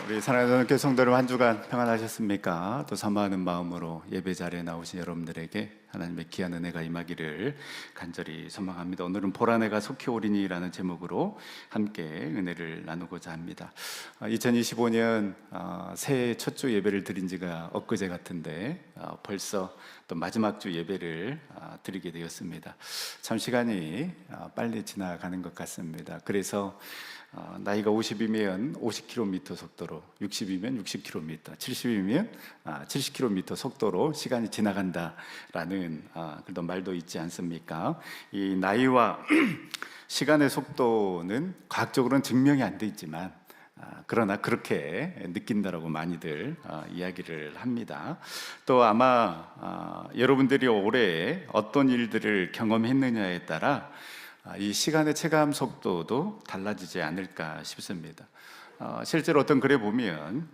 우리 사랑하는 교회 성도 여러분, 한 주간 평안하셨습니까? 또 사모하는 마음으로 예배 자리에 나오신 여러분들에게 하나님의 귀한 은혜가 임하기를 간절히 소망합니다. 오늘은 보라 내가 속히 오리니라는 제목으로 함께 은혜를 나누고자 합니다. 2025년 새해 첫 주 예배를 드린 지가 엊그제 같은데 벌써 또 마지막 주 예배를 드리게 되었습니다. 참 시간이 빨리 지나가는 것 같습니다. 그래서 나이가 50이면 50km 속도로, 60이면 60km, 70이면 70km 속도로 시간이 지나간다라는 그런 말도 있지 않습니까? 이 나이와 시간의 속도는 과학적으로는 증명이 안 돼 있지만 그러나 그렇게 느낀다라고 많이들 이야기를 합니다. 또 아마 여러분들이 올해 어떤 일들을 경험했느냐에 따라 이 시간의 체감 속도도 달라지지 않을까 싶습니다. 실제로 어떤 글에 보면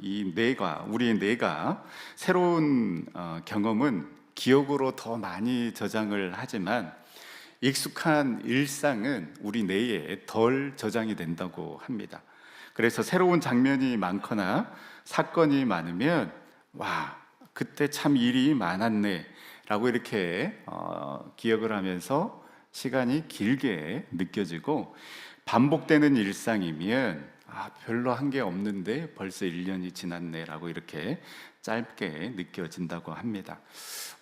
우리의 뇌가 새로운 경험은 기억으로 더 많이 저장을 하지만 익숙한 일상은 우리 뇌에 덜 저장이 된다고 합니다. 그래서 새로운 장면이 많거나 사건이 많으면 와, 그때 참 일이 많았네 라고 이렇게 기억을 하면서 시간이 길게 느껴지고, 반복되는 일상이면 별로 한 게 없는데 벌써 1년이 지났네 라고 이렇게 짧게 느껴진다고 합니다.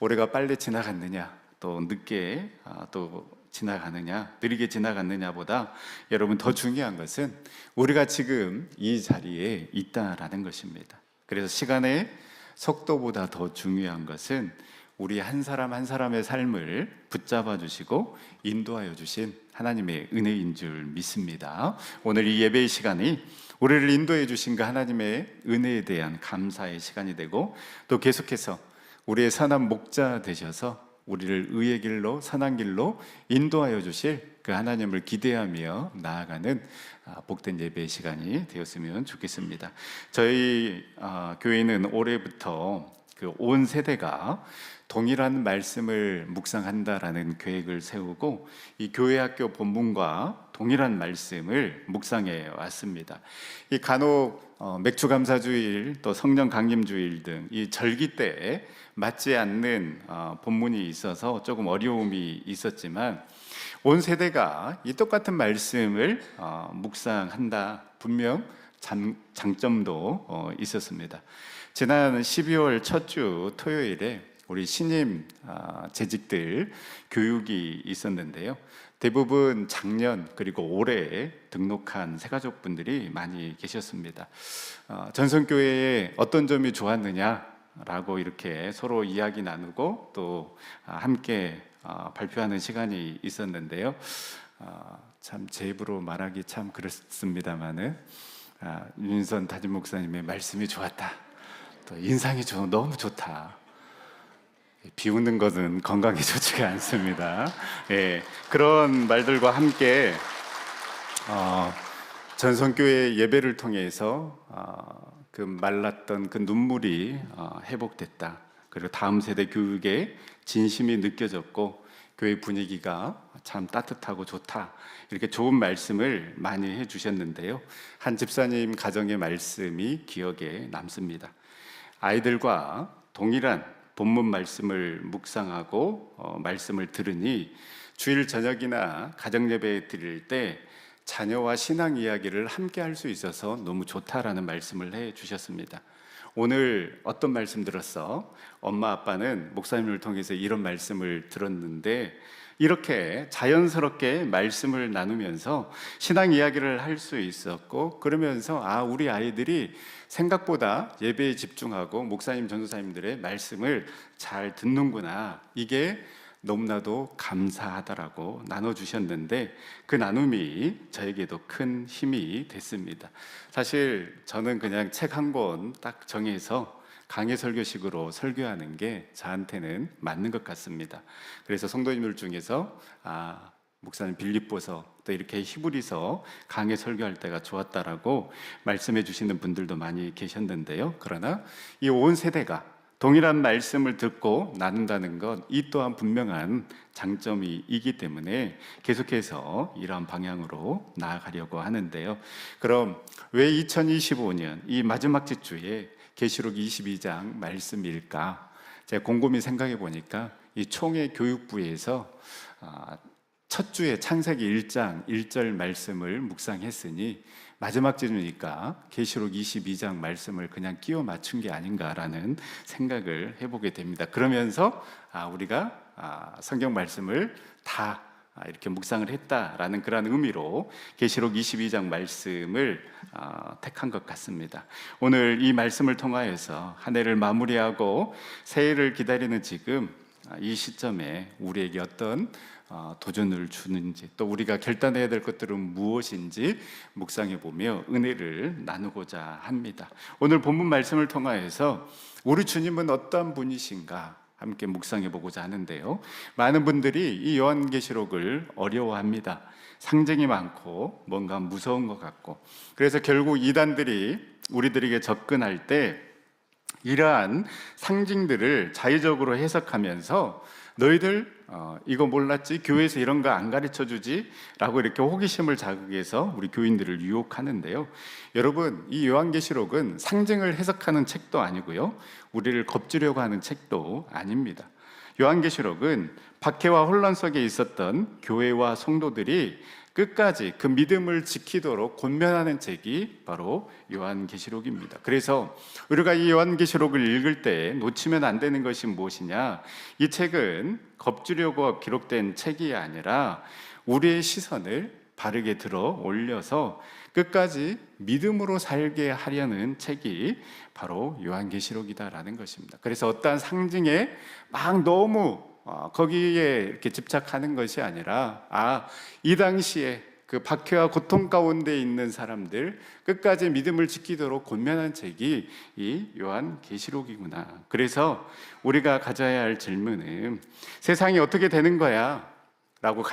올해가 빨리 지나갔느냐, 또 늦게 또 지나가느냐, 느리게 지나갔느냐보다 여러분 더 중요한 것은 우리가 지금 이 자리에 있다라는 것입니다. 그래서 시간의 속도보다 더 중요한 것은 우리 한 사람 한 사람의 삶을 붙잡아 주시고 인도하여 주신 하나님의 은혜인 줄 믿습니다. 오늘 이 예배의 시간이 우리를 인도해 주신 그 하나님의 은혜에 대한 감사의 시간이 되고, 또 계속해서 우리의 선한 목자 되셔서 우리를 의의 길로, 선한 길로 인도하여 주실 그 하나님을 기대하며 나아가는 복된 예배의 시간이 되었으면 좋겠습니다. 저희 교회는 올해부터 그 온 세대가 동일한 말씀을 묵상한다라는 계획을 세우고, 이 교회학교 본문과 동일한 말씀을 묵상해 왔습니다. 이 간혹 맥주감사주일, 또 성령 강림주일 등 이 절기 때에 맞지 않는 본문이 있어서 조금 어려움이 있었지만, 온 세대가 이 똑같은 말씀을 묵상한다, 분명 장점도 있었습니다. 지난 12월 첫 주 토요일에 우리 신임 재직들 교육이 있었는데요. 대부분 작년 그리고 올해 등록한 새가족분들이 많이 계셨습니다. 전성교회에 어떤 점이 좋았느냐라고 이렇게 서로 이야기 나누고 또 함께 발표하는 시간이 있었는데요. 참 제 입으로 말하기 참 그렇습니다만은 윤선 담임 목사님의 말씀이 좋았다, 또 인상이 너무 좋다. 비웃는 것은 건강에 좋지가 않습니다. 그런 말들과 함께 전성교회 예배를 통해서 그 말랐던 그 눈물이 회복됐다. 그리고 다음 세대 교육에 진심이 느껴졌고, 교회 분위기가 참 따뜻하고 좋다, 이렇게 좋은 말씀을 많이 해주셨는데요. 한 집사님 가정의 말씀이 기억에 남습니다. 아이들과 동일한 본문 말씀을 묵상하고 말씀을 들으니 주일 저녁이나 가정 예배 드릴 때 자녀와 신앙 이야기를 함께 할 수 있어서 너무 좋다라는 말씀을 해 주셨습니다. 오늘 어떤 말씀 들었어? 엄마 아빠는 목사님을 통해서 이런 말씀을 들었는데, 이렇게 자연스럽게 말씀을 나누면서 신앙 이야기를 할 수 있었고, 그러면서 우리 아이들이 생각보다 예배에 집중하고 목사님, 전도사님들의 말씀을 잘 듣는구나, 이게 너무나도 감사하다라고 나눠주셨는데, 그 나눔이 저에게도 큰 힘이 됐습니다. 사실 저는 그냥 책 한 권 딱 정해서 강해 설교식으로 설교하는 게 저한테는 맞는 것 같습니다. 그래서 성도님들 중에서 목사님 빌립보서, 또 이렇게 히브리서 강해 설교할 때가 좋았다라고 말씀해 주시는 분들도 많이 계셨는데요. 그러나 이 온 세대가 동일한 말씀을 듣고 나눈다는 것, 이 또한 분명한 장점이 있기 때문에 계속해서 이러한 방향으로 나아가려고 하는데요. 그럼 왜 2025년 이 마지막 주에 계시록 22장 말씀일까? 제가 곰곰이 생각해 보니까 이 총회 교육부에서 첫 주에 창세기 1장 1절 말씀을 묵상했으니 마지막 주니까 계시록 22장 말씀을 그냥 끼워 맞춘 게 아닌가라는 생각을 해보게 됩니다. 그러면서 우리가 성경 말씀을 다 이렇게 묵상을 했다라는 그런 의미로 계시록 22장 말씀을 택한 것 같습니다. 오늘 이 말씀을 통하여서 한 해를 마무리하고 새해를 기다리는 지금 이 시점에 우리에게 어떤 도전을 주는지, 또 우리가 결단해야 될 것들은 무엇인지 묵상해 보며 은혜를 나누고자 합니다. 오늘 본문 말씀을 통하여서 우리 주님은 어떠한 분이신가 함께 묵상해 보고자 하는데요. 많은 분들이 이 요한계시록을 어려워합니다. 상징이 많고 뭔가 무서운 것 같고, 그래서 결국 이단들이 우리들에게 접근할 때 이러한 상징들을 자의적으로 해석하면서 너희들 이거 몰랐지? 교회에서 이런 거 안 가르쳐 주지? 라고 이렇게 호기심을 자극해서 우리 교인들을 유혹하는데요. 여러분, 이 요한계시록은 상징을 해석하는 책도 아니고요, 우리를 겁주려고 하는 책도 아닙니다. 요한계시록은 박해와 혼란 속에 있었던 교회와 성도들이 끝까지 그 믿음을 지키도록 권면하는 책이 바로 요한계시록입니다. 그래서 우리가 이 요한계시록을 읽을 때 놓치면 안 되는 것이 무엇이냐? 이 책은 겁주려고 기록된 책이 아니라 우리의 시선을 바르게 들어 올려서 끝까지 믿음으로 살게 하려는 책이 바로 요한계시록이다라는 것입니다. 그래서 어떠한 상징에 막 너무 거기에 이렇게 집착하는 것이 아니라 이 당시에 그 박해와 고통 가운데 있는 사람들 끝까지 믿음을 지키도록 권면한 책이 이 요한계시록이구나. 그래서 우리가 가져야 할 질문은 세상이 어떻게 되는 거야? 라고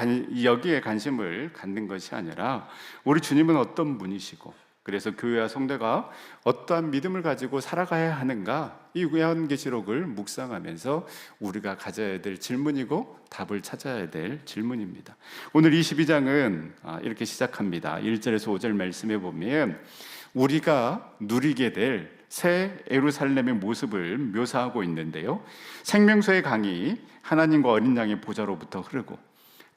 여기에 관심을 갖는 것이 아니라 우리 주님은 어떤 분이시고, 그래서 교회와 성도가 어떠한 믿음을 가지고 살아가야 하는가, 이 요한계시록을 묵상하면서 우리가 가져야 될 질문이고 답을 찾아야 될 질문입니다. 오늘 22장은 이렇게 시작합니다. 1절에서 5절 말씀해 보면 우리가 누리게 될 새 예루살렘의 모습을 묘사하고 있는데요. 생명수의 강이 하나님과 어린 양의 보좌로부터 흐르고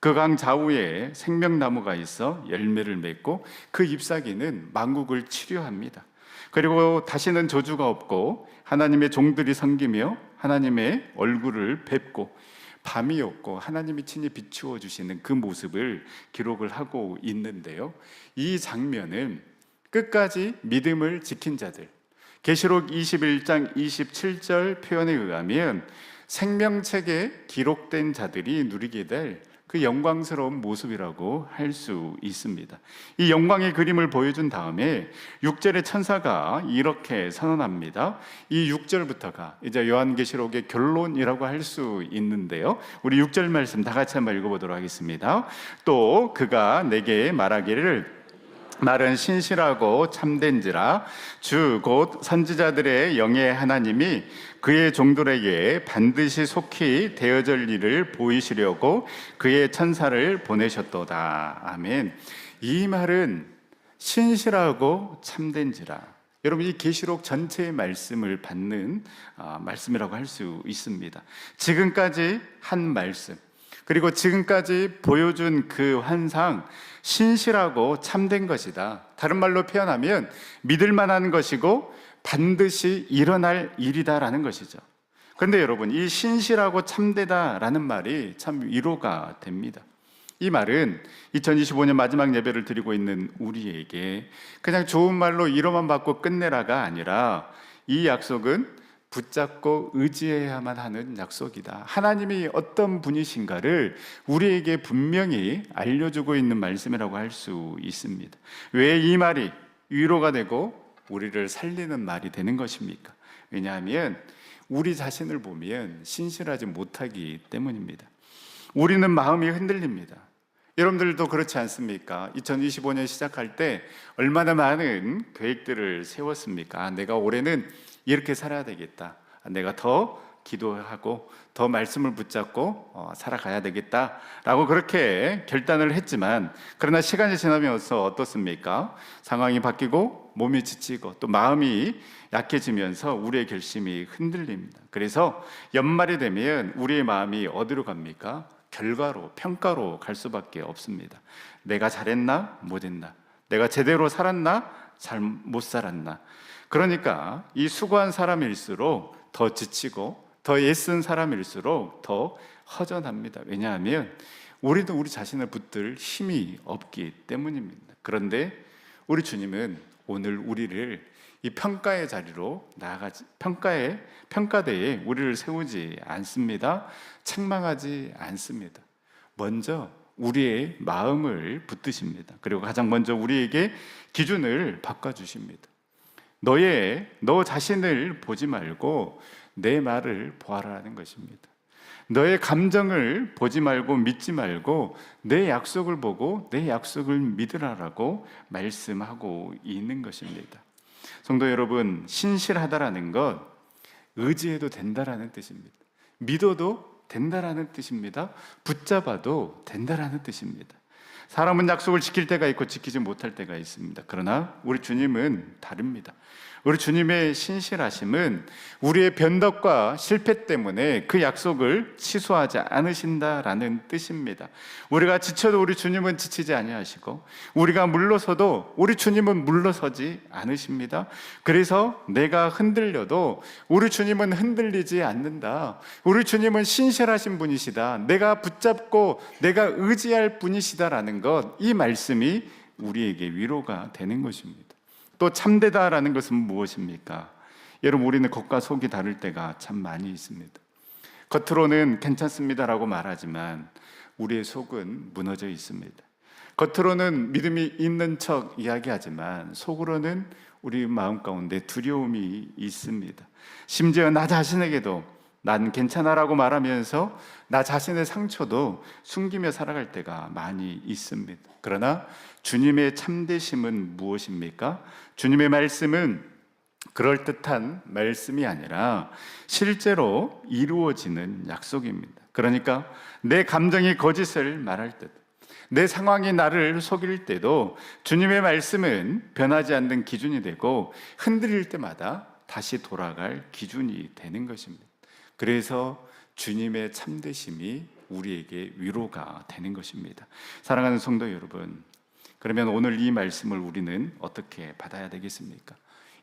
그 강 좌우에 생명나무가 있어 열매를 맺고 그 잎사귀는 만국을 치료합니다. 그리고 다시는 저주가 없고 하나님의 종들이 섬기며 하나님의 얼굴을 뵙고 밤이 없고 하나님이 친히 비추어 주시는 그 모습을 기록을 하고 있는데요. 이 장면은 끝까지 믿음을 지킨 자들, 계시록 21장 27절 표현에 의하면 생명책에 기록된 자들이 누리게 될 그 영광스러운 모습이라고 할 수 있습니다. 이 영광의 그림을 보여준 다음에 6절의 천사가 이렇게 선언합니다. 이 6절부터가 이제 요한계시록의 결론이라고 할 수 있는데요. 우리 6절 말씀 다 같이 한번 읽어보도록 하겠습니다. 또 그가 내게 말하기를 말은 신실하고 참된지라 주 곧 선지자들의 영의 하나님이 그의 종들에게 반드시 속히 되어질 일을 보이시려고 그의 천사를 보내셨도다. 아멘. 이 말은 신실하고 참된지라. 여러분, 이 계시록 전체의 말씀을 받는 말씀이라고 할 수 있습니다. 지금까지 한 말씀, 그리고 지금까지 보여준 그 환상, 신실하고 참된 것이다. 다른 말로 표현하면 믿을 만한 것이고 반드시 일어날 일이다라는 것이죠. 그런데 여러분, 이 신실하고 참되다라는 말이 참 위로가 됩니다. 이 말은 2025년 마지막 예배를 드리고 있는 우리에게 그냥 좋은 말로 위로만 받고 끝내라가 아니라 이 약속은 붙잡고 의지해야만 하는 약속이다. 하나님이 어떤 분이신가를 우리에게 분명히 알려주고 있는 말씀이라고 할 수 있습니다. 왜 이 말이 위로가 되고 우리를 살리는 말이 되는 것입니까? 왜냐하면 우리 자신을 보면 신실하지 못하기 때문입니다. 우리는 마음이 흔들립니다. 여러분들도 그렇지 않습니까? 2025년 시작할 때 얼마나 많은 계획들을 세웠습니까? 내가 올해는 이렇게 살아야 되겠다 내가 더 기도하고 더 말씀을 붙잡고 살아가야 되겠다라고 그렇게 결단을 했지만, 그러나 시간이 지나면서 어떻습니까? 상황이 바뀌고 몸이 지치고 또 마음이 약해지면서 우리의 결심이 흔들립니다. 그래서 연말이 되면 우리의 마음이 어디로 갑니까? 결과로, 평가로 갈 수밖에 없습니다. 내가 잘했나? 못했나? 내가 제대로 살았나? 잘 못 살았나? 그러니까 이 수고한 사람일수록 더 지치고 더 애쓴 사람일수록 더 허전합니다. 왜냐하면 우리도 우리 자신을 붙들 힘이 없기 때문입니다. 그런데 우리 주님은 오늘 우리를 이 평가의 자리로 나아가지, 평가대에 우리를 세우지 않습니다. 책망하지 않습니다. 먼저 우리의 마음을 붙드십니다. 그리고 가장 먼저 우리에게 기준을 바꿔주십니다. 너 자신을 보지 말고 내 말을 보아라는 것입니다. 너의 감정을 보지 말고 믿지 말고 내 약속을 보고 내 약속을 믿으라라고 말씀하고 있는 것입니다. 성도 여러분, 신실하다라는 것 의지해도 된다라는 뜻입니다. 믿어도 된다라는 뜻입니다. 붙잡아도 된다라는 뜻입니다. 사람은 약속을 지킬 때가 있고 지키지 못할 때가 있습니다. 그러나 우리 주님은 다릅니다. 우리 주님의 신실하심은 우리의 변덕과 실패 때문에 그 약속을 취소하지 않으신다라는 뜻입니다. 우리가 지쳐도 우리 주님은 지치지 아니하시고, 우리가 물러서도 우리 주님은 물러서지 않으십니다. 그래서 내가 흔들려도 우리 주님은 흔들리지 않는다. 우리 주님은 신실하신 분이시다. 내가 붙잡고 내가 의지할 분이시다라는 것, 이 말씀이 우리에게 위로가 되는 것입니다. 또 참되다라는 것은 무엇입니까? 여러분, 우리는 겉과 속이 다를 때가 참 많이 있습니다. 겉으로는 괜찮습니다라고 말하지만 우리의 속은 무너져 있습니다. 겉으로는 믿음이 있는 척 이야기하지만 속으로는 우리 마음 가운데 두려움이 있습니다. 심지어 나 자신에게도 난 괜찮아라고 말하면서 나 자신의 상처도 숨기며 살아갈 때가 많이 있습니다. 그러나 주님의 참되심은 무엇입니까? 주님의 말씀은 그럴듯한 말씀이 아니라 실제로 이루어지는 약속입니다. 그러니까 내 감정이 거짓을 말할 때도, 내 상황이 나를 속일 때도 주님의 말씀은 변하지 않는 기준이 되고 흔들릴 때마다 다시 돌아갈 기준이 되는 것입니다. 그래서 주님의 참되심이 우리에게 위로가 되는 것입니다. 사랑하는 성도 여러분, 그러면 오늘 이 말씀을 우리는 어떻게 받아야 되겠습니까?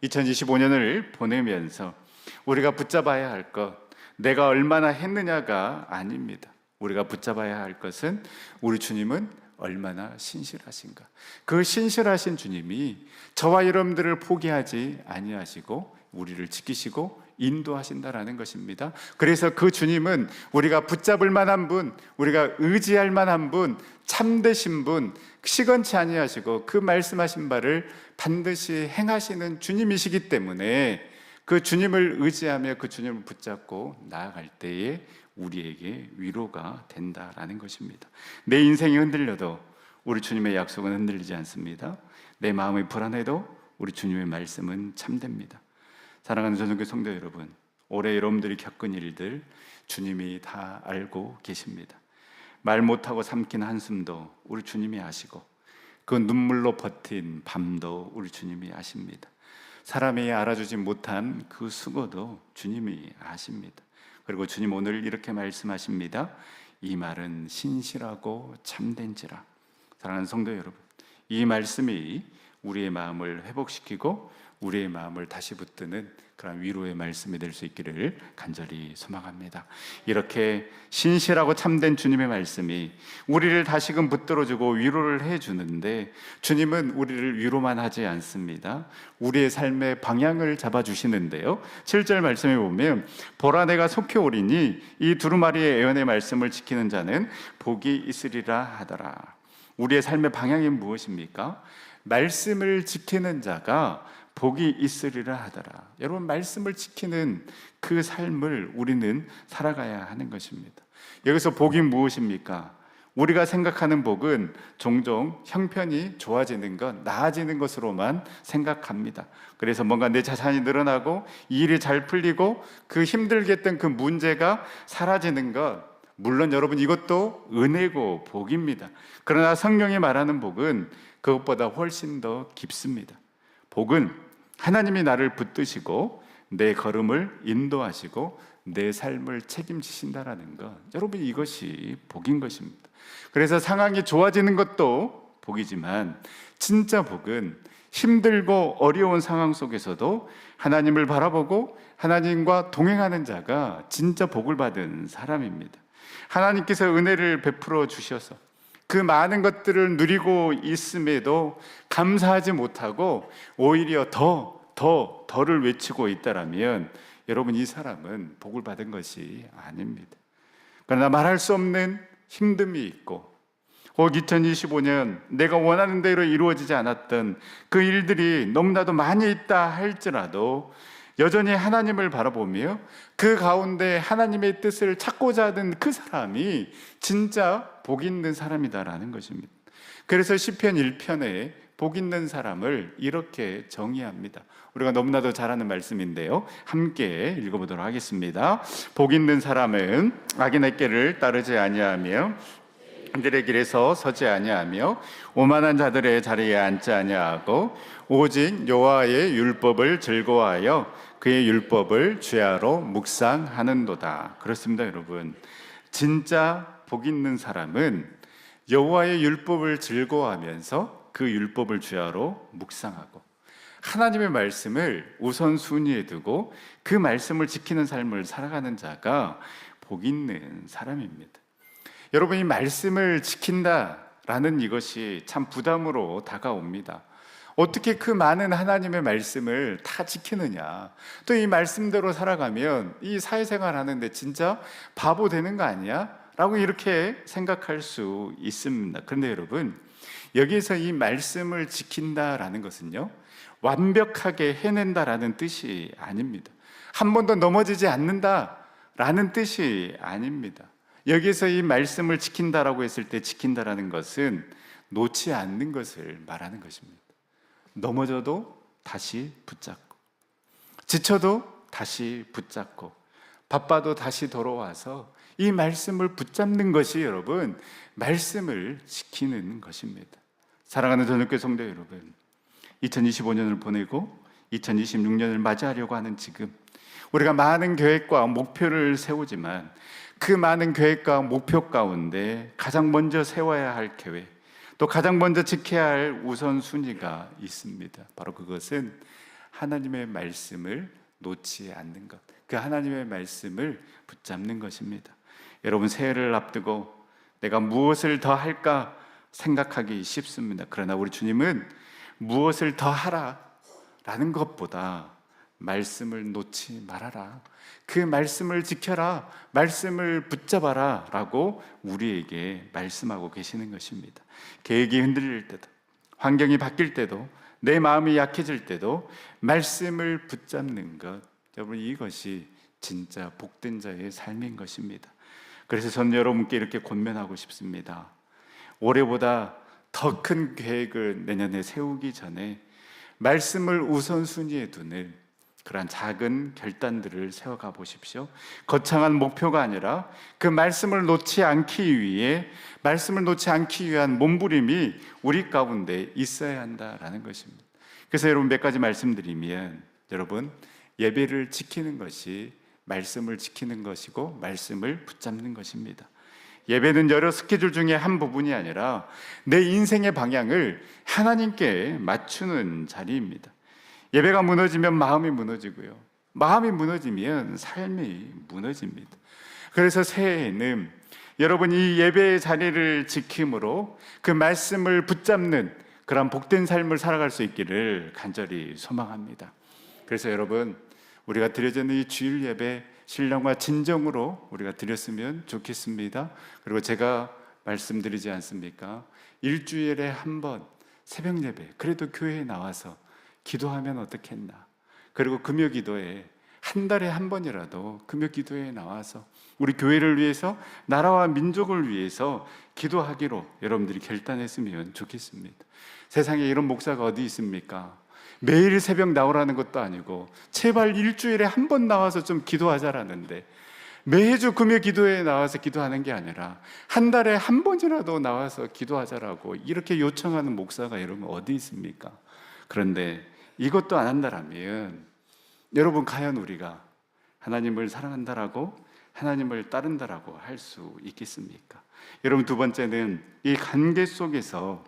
2025년을 보내면서 우리가 붙잡아야 할 것, 내가 얼마나 했느냐가 아닙니다. 우리가 붙잡아야 할 것은 우리 주님은 얼마나 신실하신가. 그 신실하신 주님이 저와 여러분들을 포기하지 아니하시고 우리를 지키시고 인도하신다라는 것입니다. 그래서 그 주님은 우리가 붙잡을 만한 분, 우리가 의지할 만한 분, 참되신 분, 시건치 아니하시고 그 말씀하신 바를 반드시 행하시는 주님이시기 때문에 그 주님을 의지하며 그 주님을 붙잡고 나아갈 때에 우리에게 위로가 된다라는 것입니다. 내 인생이 흔들려도 우리 주님의 약속은 흔들리지 않습니다. 내 마음이 불안해도 우리 주님의 말씀은 참됩니다. 사랑하는 전성교 성도 여러분, 올해 여러분들이 겪은 일들 주님이 다 알고 계십니다. 말 못하고 삼킨 한숨도 우리 주님이 아시고 그 눈물로 버틴 밤도 우리 주님이 아십니다. 사람이 알아주지 못한 그 수고도 주님이 아십니다. 그리고 주님 오늘 이렇게 말씀하십니다. 이 말은 신실하고 참된지라. 사랑하는 성도 여러분, 이 말씀이 우리의 마음을 회복시키고 우리의 마음을 다시 붙드는 그런 위로의 말씀이 될 수 있기를 간절히 소망합니다. 이렇게 신실하고 참된 주님의 말씀이 우리를 다시금 붙들어주고 위로를 해주는데, 주님은 우리를 위로만 하지 않습니다. 우리의 삶의 방향을 잡아주시는데요, 7절 말씀에 보면 보라 내가 속히 오리니 이 두루마리의 예언의 말씀을 지키는 자는 복이 있으리라 하더라. 우리의 삶의 방향이 무엇입니까? 말씀을 지키는 자가 복이 있으리라 하더라. 여러분, 말씀을 지키는 그 삶을 우리는 살아가야 하는 것입니다. 여기서 복이 무엇입니까? 우리가 생각하는 복은 종종 형편이 좋아지는 것, 나아지는 것으로만 생각합니다. 그래서 뭔가 내 자산이 늘어나고 일이 잘 풀리고 그 힘들게 했던 그 문제가 사라지는 것, 물론 여러분 이것도 은혜고 복입니다. 그러나 성경이 말하는 복은 그것보다 훨씬 더 깊습니다. 복은 하나님이 나를 붙드시고 내 걸음을 인도하시고 내 삶을 책임지신다라는 것, 여러분 이것이 복인 것입니다. 그래서 상황이 좋아지는 것도 복이지만 진짜 복은 힘들고 어려운 상황 속에서도 하나님을 바라보고 하나님과 동행하는 자가 진짜 복을 받은 사람입니다. 하나님께서 은혜를 베풀어 주셔서 그 많은 것들을 누리고 있음에도 감사하지 못하고 오히려 더를 외치고 있다라면 여러분 이 사람은 복을 받은 것이 아닙니다. 그러나 말할 수 없는 힘듦이 있고 혹 2025년 내가 원하는 대로 이루어지지 않았던 그 일들이 너무나도 많이 있다 할지라도 여전히 하나님을 바라보며 그 가운데 하나님의 뜻을 찾고자 하는 그 사람이 진짜 복 있는 사람이다라는 것입니다. 그래서 시편 1편에 복 있는 사람을 이렇게 정의합니다. 우리가 너무나도 잘 아는 말씀인데요, 함께 읽어보도록 하겠습니다. 복 있는 사람은 악인의 길을 따르지 아니하며 그들의 길에서 서지 아니하며 오만한 자들의 자리에 앉지 아니하고 오직 여호와의 율법을 즐거워하여 그의 율법을 주야로 묵상하는도다. 그렇습니다, 여러분. 진짜 복 있는 사람은 여호와의 율법을 즐거워하면서 그 율법을 주야로 묵상하고 하나님의 말씀을 우선순위에 두고 그 말씀을 지키는 삶을 살아가는 자가 복 있는 사람입니다. 여러분, 이 말씀을 지킨다라는 이것이 참 부담으로 다가옵니다. 어떻게 그 많은 하나님의 말씀을 다 지키느냐, 또 이 말씀대로 살아가면 이 사회생활 하는데 진짜 바보 되는 거 아니야? 라고 이렇게 생각할 수 있습니다. 그런데 여러분, 여기에서 이 말씀을 지킨다라는 것은요, 완벽하게 해낸다라는 뜻이 아닙니다. 한 번도 넘어지지 않는다라는 뜻이 아닙니다. 여기서 이 말씀을 지킨다라고 했을 때 지킨다라는 것은 놓지 않는 것을 말하는 것입니다. 넘어져도 다시 붙잡고, 지쳐도 다시 붙잡고, 바빠도 다시 돌아와서 이 말씀을 붙잡는 것이 여러분 말씀을 지키는 것입니다. 사랑하는 전역교회 성도 여러분, 2025년을 보내고 2026년을 맞이하려고 하는 지금 우리가 많은 계획과 목표를 세우지만 그 많은 계획과 목표 가운데 가장 먼저 세워야 할 계획, 또 가장 먼저 지켜야 할 우선순위가 있습니다. 바로 그것은 하나님의 말씀을 놓지 않는 것, 그 하나님의 말씀을 붙잡는 것입니다. 여러분, 새해를 앞두고 내가 무엇을 더 할까 생각하기 쉽습니다. 그러나 우리 주님은 무엇을 더 하라 라는 것보다 말씀을 놓지 말아라, 그 말씀을 지켜라, 말씀을 붙잡아라 라고 우리에게 말씀하고 계시는 것입니다. 계획이 흔들릴 때도, 환경이 바뀔 때도, 내 마음이 약해질 때도 말씀을 붙잡는 것, 여러분 이것이 진짜 복된 자의 삶인 것입니다. 그래서 저는 여러분께 이렇게 권면하고 싶습니다. 올해보다 더 큰 계획을 내년에 세우기 전에 말씀을 우선순위에 두는 그러한 작은 결단들을 세워가 보십시오. 거창한 목표가 아니라 그 말씀을 놓지 않기 위해, 말씀을 놓지 않기 위한 몸부림이 우리 가운데 있어야 한다라는 것입니다. 그래서 여러분 몇 가지 말씀드리면, 여러분 예배를 지키는 것이 말씀을 지키는 것이고 말씀을 붙잡는 것입니다. 예배는 여러 스케줄 중에 한 부분이 아니라 내 인생의 방향을 하나님께 맞추는 자리입니다. 예배가 무너지면 마음이 무너지고요, 마음이 무너지면 삶이 무너집니다. 그래서 새해에는 여러분 이 예배의 자리를 지킴으로 그 말씀을 붙잡는 그런 복된 삶을 살아갈 수 있기를 간절히 소망합니다. 그래서 여러분, 우리가 드려지는 이 주일 예배 신령과 진정으로 우리가 드렸으면 좋겠습니다. 그리고 제가 말씀드리지 않습니까? 일주일에 한 번 새벽 예배, 그래도 교회에 나와서 기도하면 어떻겠나. 그리고 금요 기도에 한 달에 한 번이라도 금요 기도회에 나와서 우리 교회를 위해서, 나라와 민족을 위해서 기도하기로 여러분들이 결단했으면 좋겠습니다. 세상에 이런 목사가 어디 있습니까? 매일 새벽 나오라는 것도 아니고 제발 일주일에 한 번 나와서 좀 기도하자라는데, 매주 금요 기도회에 나와서 기도하는 게 아니라 한 달에 한 번이라도 나와서 기도하자라고 이렇게 요청하는 목사가 여러분 어디 있습니까? 그런데 이것도 안 한다라면 여러분, 과연 우리가 하나님을 사랑한다라고, 하나님을 따른다라고 할 수 있겠습니까? 여러분, 두 번째는 이 관계 속에서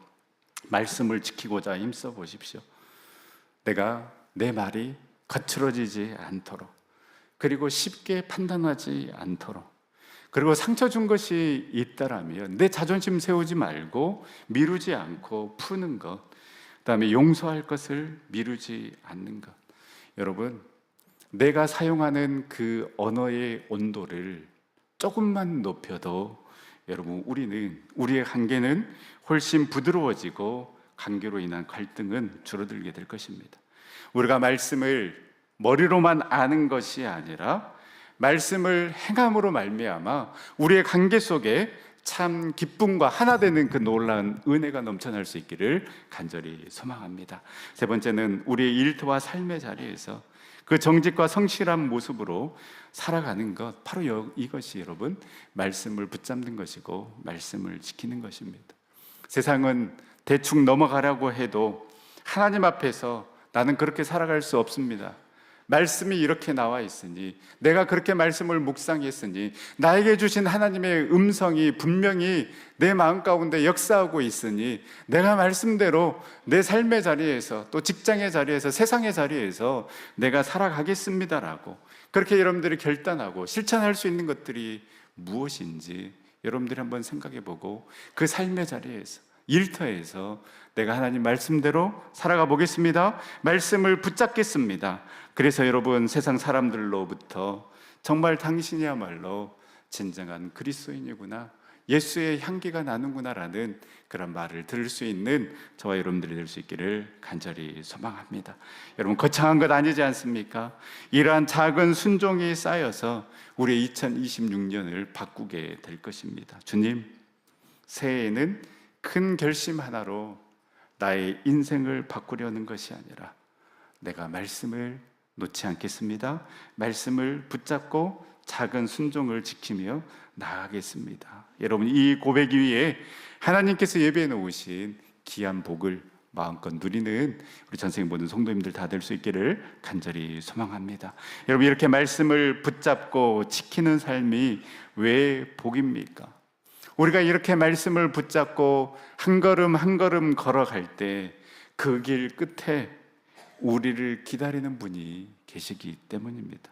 말씀을 지키고자 힘써 보십시오. 내가 내 말이 거칠어지지 않도록, 그리고 쉽게 판단하지 않도록, 그리고 상처 준 것이 있다라면 내 자존심 세우지 말고 미루지 않고 푸는 것, 그다음에 용서할 것을 미루지 않는 것. 여러분, 내가 사용하는 그 언어의 온도를 조금만 높여도 여러분, 우리의 관계는 훨씬 부드러워지고 관계로 인한 갈등은 줄어들게 될 것입니다. 우리가 말씀을 머리로만 아는 것이 아니라 말씀을 행함으로 말미암아 우리의 관계 속에 참 기쁨과 하나 되는 그 놀라운 은혜가 넘쳐날 수 있기를 간절히 소망합니다. 세 번째는 우리의 일터와 삶의 자리에서 그 정직과 성실한 모습으로 살아가는 것, 바로 이것이 여러분 말씀을 붙잡는 것이고 말씀을 지키는 것입니다. 세상은 대충 넘어가려고 해도 하나님 앞에서 나는 그렇게 살아갈 수 없습니다. 말씀이 이렇게 나와 있으니, 내가 그렇게 말씀을 묵상했으니, 나에게 주신 하나님의 음성이 분명히 내 마음 가운데 역사하고 있으니 내가 말씀대로 내 삶의 자리에서, 또 직장의 자리에서, 세상의 자리에서 내가 살아가겠습니다라고 그렇게 여러분들이 결단하고 실천할 수 있는 것들이 무엇인지 여러분들이 한번 생각해 보고 그 삶의 자리에서, 일터에서 내가 하나님 말씀대로 살아가 보겠습니다. 말씀을 붙잡겠습니다. 그래서 여러분, 세상 사람들로부터 정말 당신이야말로 진정한 그리스도인이구나, 예수의 향기가 나는구나라는 그런 말을 들을 수 있는 저와 여러분들이 될 수 있기를 간절히 소망합니다. 여러분, 거창한 것 아니지 않습니까? 이러한 작은 순종이 쌓여서 우리의 2026년을 바꾸게 될 것입니다. 주님, 새해에는 큰 결심 하나로 나의 인생을 바꾸려는 것이 아니라 내가 말씀을 놓지 않겠습니다. 말씀을 붙잡고 작은 순종을 지키며 나아가겠습니다. 여러분, 이 고백 위에 하나님께서 예배해 놓으신 귀한 복을 마음껏 누리는 우리 전생의 모든 성도님들 다 될 수 있기를 간절히 소망합니다. 여러분, 이렇게 말씀을 붙잡고 지키는 삶이 왜 복입니까? 우리가 이렇게 말씀을 붙잡고 한 걸음 한 걸음 걸어갈 때 그 길 끝에 우리를 기다리는 분이 계시기 때문입니다.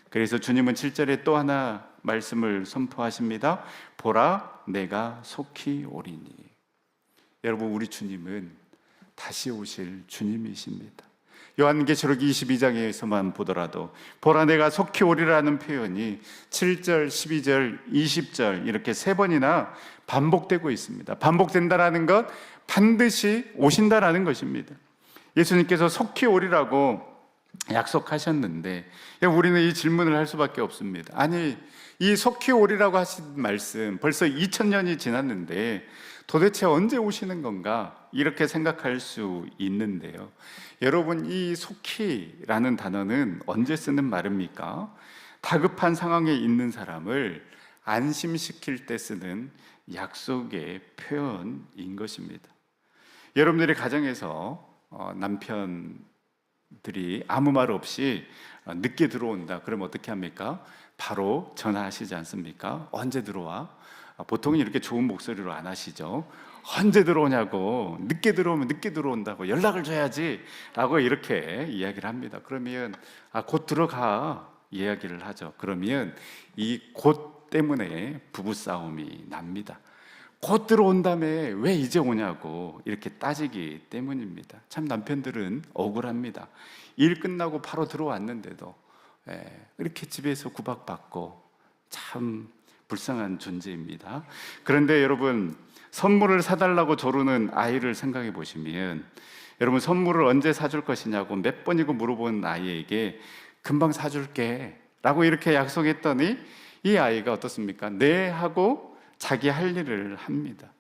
그래서 주님은 7절에 또 하나 말씀을 선포하십니다. 보라, 내가 속히 오리니. 여러분, 우리 주님은 다시 오실 주님이십니다. 요한계시록 22장에서만 보더라도 보라, 내가 속히 오리라는 표현이 7절, 12절, 20절 이렇게 세 번이나 반복되고 있습니다. 반복된다라는 것, 반드시 오신다라는 것입니다. 예수님께서 속히 오리라고 약속하셨는데 우리는 이 질문을 할 수밖에 없습니다. 아니, 이 속히 오리라고 하신 말씀 벌써 2000년이 지났는데 도대체 언제 오시는 건가? 이렇게 생각할 수 있는데요. 여러분, 이 속히라는 단어는 언제 쓰는 말입니까? 다급한 상황에 있는 사람을 안심시킬 때 쓰는 약속의 표현인 것입니다. 여러분들의 가정에서 남편들이 아무 말 없이 늦게 들어온다. 그럼 어떻게 합니까? 바로 전화하시지 않습니까? 언제 들어와? 보통은 이렇게 좋은 목소리로 안 하시죠. 언제 들어오냐고, 늦게 들어오면 늦게 들어온다고 연락을 줘야지 라고 이렇게 이야기를 합니다. 그러면 곧 들어가 이야기를 하죠. 그러면 이 곧 때문에 부부싸움이 납니다. 곧 들어온다며 왜 이제 오냐고 이렇게 따지기 때문입니다. 참 남편들은 억울합니다. 일 끝나고 바로 들어왔는데도 이렇게 집에서 구박받고 참 불쌍한 존재입니다. 그런데 여러분, 선물을 사달라고 조르는 아이를 생각해 보시면, 여러분, 선물을 언제 사줄 것이냐고 몇 번이고 물어본 아이에게 금방 사줄게 라고 이렇게 약속했더니 이 아이가 어떻습니까? 네 하고 자기 할 일을 합니다.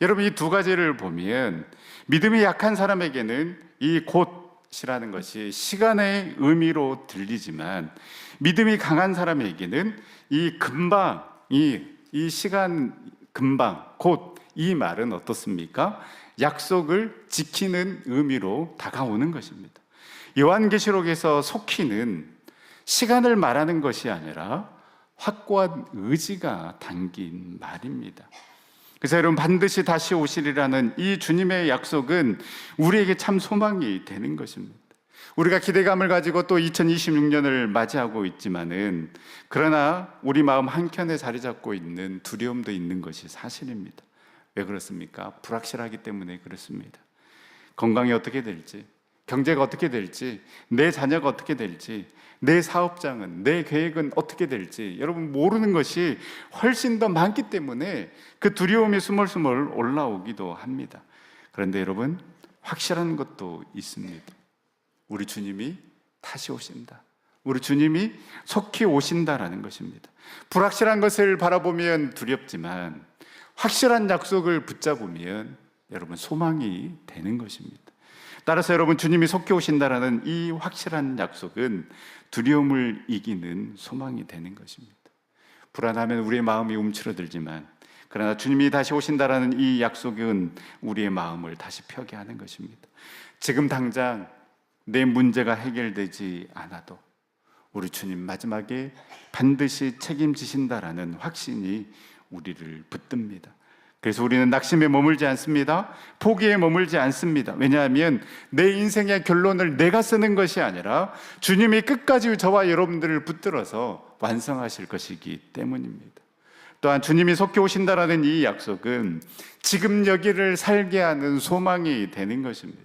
여러분, 이 두 가지를 보면 믿음이 약한 사람에게는 이 곧이라는 것이 시간의 의미로 들리지만, 믿음이 강한 사람에게는 이 금방, 이 시간 금방, 곧 이 말은 어떻습니까? 약속을 지키는 의미로 다가오는 것입니다. 요한계시록에서 속히는 시간을 말하는 것이 아니라 확고한 의지가 담긴 말입니다. 그래서 여러분, 반드시 다시 오시리라는 이 주님의 약속은 우리에게 참 소망이 되는 것입니다. 우리가 기대감을 가지고 또 2026년을 맞이하고 있지만은, 그러나 우리 마음 한켠에 자리 잡고 있는 두려움도 있는 것이 사실입니다. 왜 그렇습니까? 불확실하기 때문에 그렇습니다. 건강이 어떻게 될지, 경제가 어떻게 될지, 내 자녀가 어떻게 될지, 내 사업장은, 내 계획은 어떻게 될지 여러분 모르는 것이 훨씬 더 많기 때문에 그 두려움이 스멀스멀 올라오기도 합니다. 그런데 여러분, 확실한 것도 있습니다. 우리 주님이 다시 오신다. 우리 주님이 속히 오신다라는 것입니다. 불확실한 것을 바라보면 두렵지만 확실한 약속을 붙잡으면 여러분 소망이 되는 것입니다. 따라서 여러분, 주님이 속히 오신다라는 이 확실한 약속은 두려움을 이기는 소망이 되는 것입니다. 불안하면 우리의 마음이 움츠러들지만, 그러나 주님이 다시 오신다라는 이 약속은 우리의 마음을 다시 펴게 하는 것입니다. 지금 당장 내 문제가 해결되지 않아도 우리 주님 마지막에 반드시 책임지신다라는 확신이 우리를 붙듭니다. 그래서 우리는 낙심에 머물지 않습니다. 포기에 머물지 않습니다. 왜냐하면 내 인생의 결론을 내가 쓰는 것이 아니라 주님이 끝까지 저와 여러분들을 붙들어서 완성하실 것이기 때문입니다. 또한 주님이 속히 오신다라는 이 약속은 지금 여기를 살게 하는 소망이 되는 것입니다.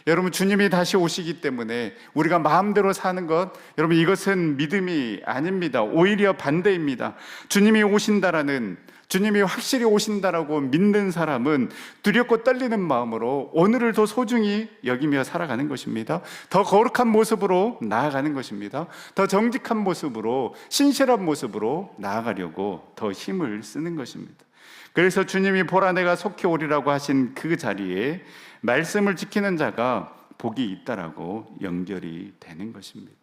여러분, 주님이 다시 오시기 때문에 우리가 마음대로 사는 것, 여러분, 이것은 믿음이 아닙니다. 오히려 반대입니다. 주님이 오신다라는, 주님이 확실히 오신다라고 믿는 사람은 두렵고 떨리는 마음으로 오늘을 더 소중히 여기며 살아가는 것입니다. 더 거룩한 모습으로 나아가는 것입니다. 더 정직한 모습으로, 신실한 모습으로 나아가려고 더 힘을 쓰는 것입니다. 그래서 주님이 보라 내가 속히 오리라고 하신 그 자리에 말씀을 지키는 자가 복이 있다라고 연결이 되는 것입니다.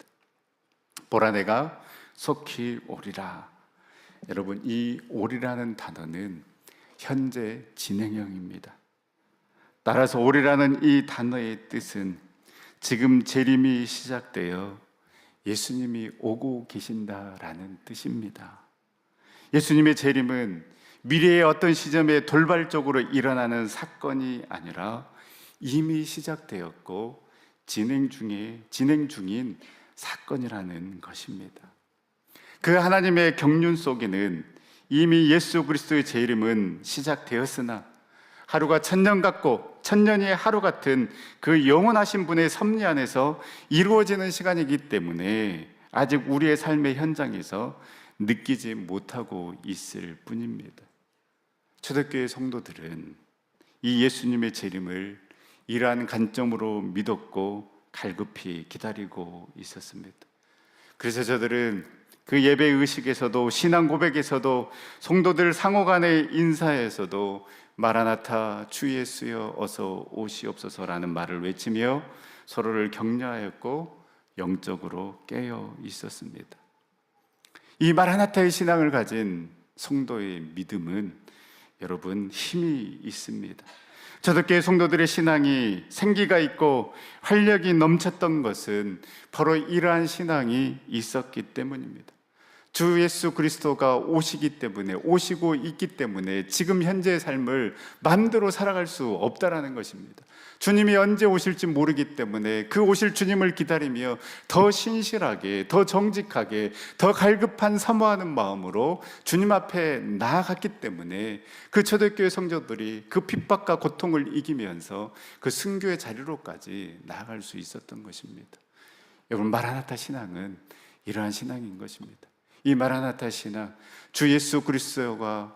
보라 내가 속히 오리라. 여러분, 이 오리라는 단어는 현재 진행형입니다. 따라서 오리라는 이 단어의 뜻은 지금 재림이 시작되어 예수님이 오고 계신다라는 뜻입니다. 예수님의 재림은 미래의 어떤 시점에 돌발적으로 일어나는 사건이 아니라 이미 시작되었고 진행 중인 사건이라는 것입니다. 그 하나님의 경륜 속에는 이미 예수 그리스도의 재림은 시작되었으나 하루가 천년 같고 천년이 하루 같은 그 영원하신 분의 섭리 안에서 이루어지는 시간이기 때문에 아직 우리의 삶의 현장에서 느끼지 못하고 있을 뿐입니다. 초대교회 성도들은 이 예수님의 재림을 이러한 관점으로 믿었고 갈급히 기다리고 있었습니다. 그래서 저들은 그 예배 의식에서도 신앙 고백에서도 성도들 상호 간의 인사에서도 마라나타 주 예수여 어서 오시옵소서라는 말을 외치며 서로를 격려하였고 영적으로 깨어 있었습니다. 이 마라나타의 신앙을 가진 성도의 믿음은 여러분 힘이 있습니다. 초대교회 성도들의 신앙이 생기가 있고 활력이 넘쳤던 것은 바로 이러한 신앙이 있었기 때문입니다. 주 예수 그리스도가 오시기 때문에, 오시고 있기 때문에 지금 현재의 삶을 마음대로 살아갈 수 없다라는 것입니다. 주님이 언제 오실지 모르기 때문에 그 오실 주님을 기다리며 더 신실하게, 더 정직하게, 더 갈급한 사모하는 마음으로 주님 앞에 나아갔기 때문에 그 초대교회 성도들이 그 핍박과 고통을 이기면서 그 순교의 자리로까지 나아갈 수 있었던 것입니다. 여러분, 마라나타 신앙은 이러한 신앙인 것입니다. 이 마라나타 신앙, 주 예수 그리스도가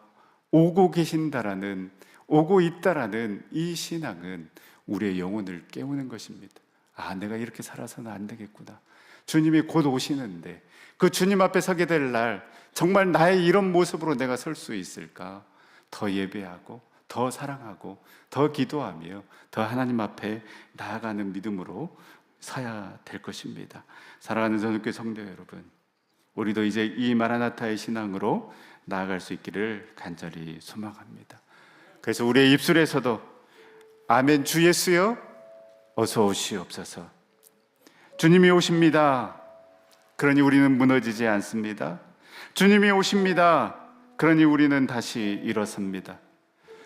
오고 계신다라는, 오고 있다라는 이 신앙은 우리의 영혼을 깨우는 것입니다. 내가 이렇게 살아서는 안 되겠구나. 주님이 곧 오시는데 그 주님 앞에 서게 될 날 정말 나의 이런 모습으로 내가 설 수 있을까? 더 예배하고 더 사랑하고 더 기도하며 더 하나님 앞에 나아가는 믿음으로 서야 될 것입니다. 사랑하는 전국교회 성도 여러분, 우리도 이제 이 마라나타의 신앙으로 나아갈 수 있기를 간절히 소망합니다. 그래서 우리의 입술에서도 아멘 주 예수여 어서 오시옵소서. 주님이 오십니다. 그러니 우리는 무너지지 않습니다. 주님이 오십니다. 그러니 우리는 다시 일어섭니다.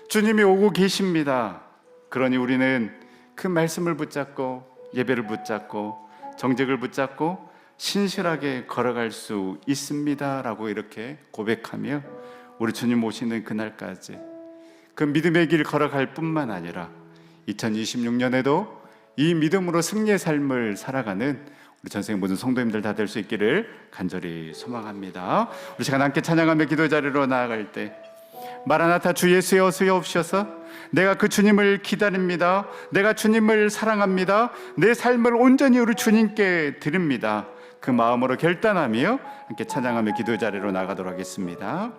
주님이 오고 계십니다. 그러니 우리는 그 말씀을 붙잡고 예배를 붙잡고 정직을 붙잡고 신실하게 걸어갈 수 있습니다 라고 이렇게 고백하며 우리 주님 오시는 그날까지 그 믿음의 길 걸어갈 뿐만 아니라 2026년에도 이 믿음으로 승리의 삶을 살아가는 우리 전생 모든 성도님들 다 될 수 있기를 간절히 소망합니다. 우리 시간 함께 찬양하며 기도 자리로 나아갈 때 마라나타 주 예수여 어서 오셔서 내가 그 주님을 기다립니다. 내가 주님을 사랑합니다. 내 삶을 온전히 우리 주님께 드립니다. 그 마음으로 결단하며 함께 찬양하며 기도 자리로 나가도록 하겠습니다.